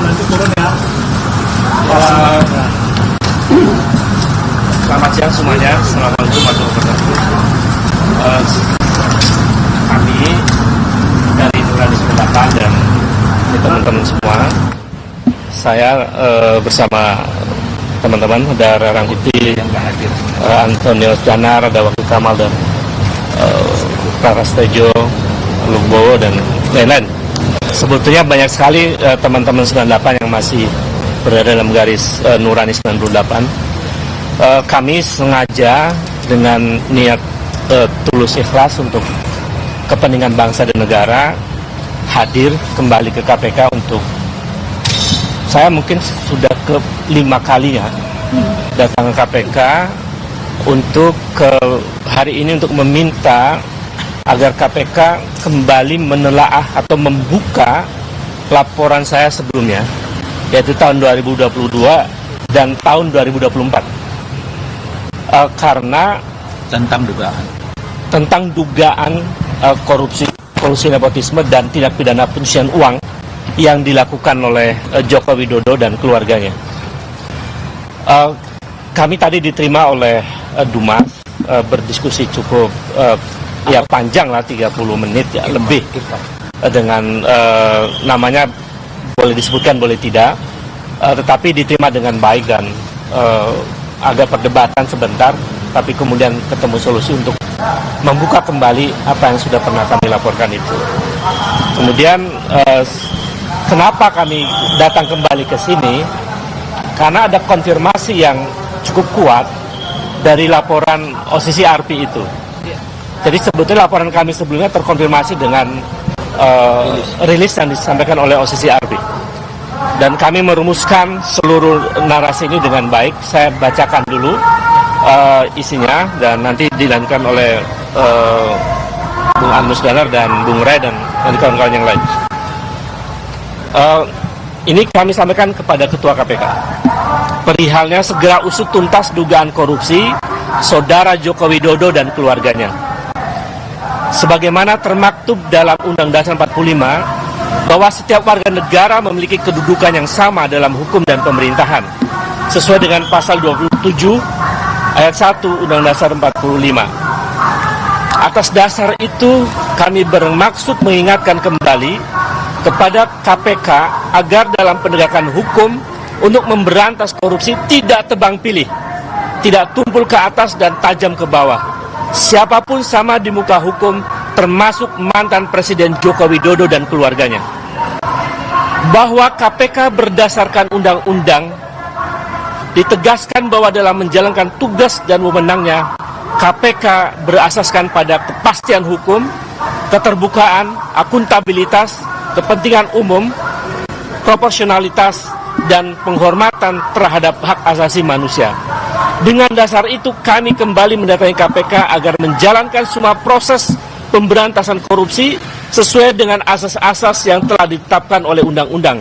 nanti turun ya. Selamat siang semuanya. Assalamualaikum warahmatullahi wabarakatuh. Kami dari Nuranis 8 dan teman-teman semua, saya bersama teman-teman ada Rangkuti, Antonio Janar, ada Wakil Kamal dan Prastejo, Lugbowo dan lain-lain. Sebetulnya banyak sekali teman-teman 98 yang masih berada dalam garis Nurani 98. Kami sengaja dengan niat tulus ikhlas untuk kepentingan bangsa dan negara hadir kembali ke KPK untuk, saya mungkin sudah ke-5 kalinya datang ke KPK untuk hari ini untuk meminta agar KPK kembali menelaah atau membuka laporan saya sebelumnya, yaitu tahun 2022 dan tahun 2024. Karena tentang dugaan korupsi, kolusi nepotisme dan tindak pidana pencucian uang yang dilakukan oleh Joko Widodo dan keluarganya. Kami tadi diterima oleh Dumas, berdiskusi cukup panjang lah, 30 menit ya, lebih, dengan namanya boleh disebutkan boleh tidak, tetapi diterima dengan baik dan agak perdebatan sebentar, tapi kemudian ketemu solusi untuk membuka kembali apa yang sudah pernah kami laporkan itu. Kemudian kenapa kami datang kembali ke sini? Karena ada konfirmasi yang cukup kuat dari laporan OCCRP itu. Jadi sebetulnya laporan kami sebelumnya terkonfirmasi dengan rilis yang disampaikan oleh OCCRP. Dan kami merumuskan seluruh narasi ini dengan baik. Saya bacakan dulu isinya dan nanti dilanjutkan oleh Bung Anus Danar dan Bung Ray dan nanti kawan-kawan yang lain. Ini kami sampaikan kepada Ketua KPK. Perihalnya segera usut tuntas dugaan korupsi Saudara Joko Widodo dan keluarganya. Sebagaimana termaktub dalam Undang Dasar 45, bahwa setiap warga negara memiliki kedudukan yang sama dalam hukum dan pemerintahan, sesuai dengan pasal 27 ayat 1 Undang Dasar 45. Atas dasar itu, kami bermaksud mengingatkan kembali kepada KPK agar dalam penegakan hukum untuk memberantas korupsi tidak tebang pilih, tidak tumpul ke atas dan tajam ke bawah. Siapapun sama di muka hukum, termasuk mantan Presiden Joko Widodo dan keluarganya. Bahwa KPK berdasarkan undang-undang ditegaskan bahwa dalam menjalankan tugas dan wewenangnya, KPK berasaskan pada kepastian hukum, keterbukaan, akuntabilitas, kepentingan umum, proporsionalitas, dan penghormatan terhadap hak asasi manusia. Dengan dasar itu kami kembali mendatangi KPK agar menjalankan semua proses pemberantasan korupsi sesuai dengan asas-asas yang telah ditetapkan oleh undang-undang,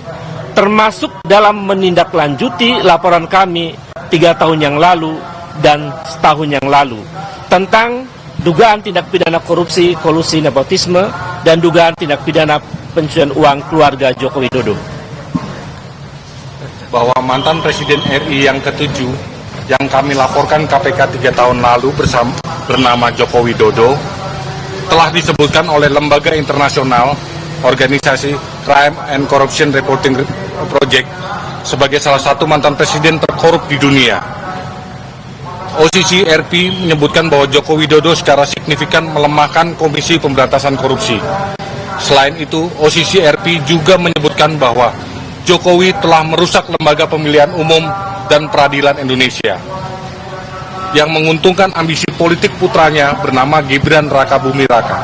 termasuk dalam menindaklanjuti laporan kami 3 tahun yang lalu dan setahun yang lalu tentang dugaan tindak pidana korupsi, kolusi nepotisme, dan dugaan tindak pidana pencucian uang keluarga Joko Widodo. Bahwa mantan Presiden RI yang ke-7 yang kami laporkan KPK 3 tahun lalu bernama Joko Widodo telah disebutkan oleh lembaga internasional organisasi Crime and Corruption Reporting Project sebagai salah satu mantan presiden terkorup di dunia. OCCRP menyebutkan bahwa Joko Widodo secara signifikan melemahkan Komisi Pemberantasan Korupsi. Selain itu, OCCRP juga menyebutkan bahwa Jokowi telah merusak lembaga pemilihan umum dan peradilan Indonesia yang menguntungkan ambisi politik putranya bernama Gibran Rakabuming Raka.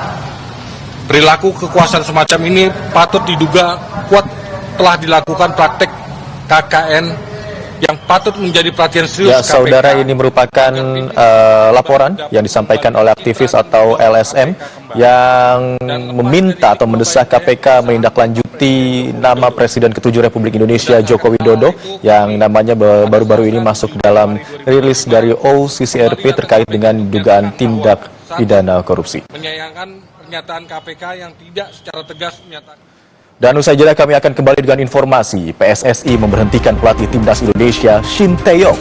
Perilaku kekuasaan semacam ini patut diduga kuat telah dilakukan praktek KKN yang patut menjadi perhatian serius ya, KPK. Saudara, ini merupakan laporan yang disampaikan oleh aktivis atau LSM yang meminta atau mendesak KPK menindaklanjuti nama Presiden ke-7 Republik Indonesia Joko Widodo yang namanya baru-baru ini masuk dalam rilis dari OCCRP terkait dengan dugaan tindak pidana korupsi. Menyayangkan pernyataan KPK yang tidak secara tegas menyatakan Dan usai jeda kami akan kembali dengan informasi PSSI memberhentikan pelatih timnas Indonesia Shin Tae-yong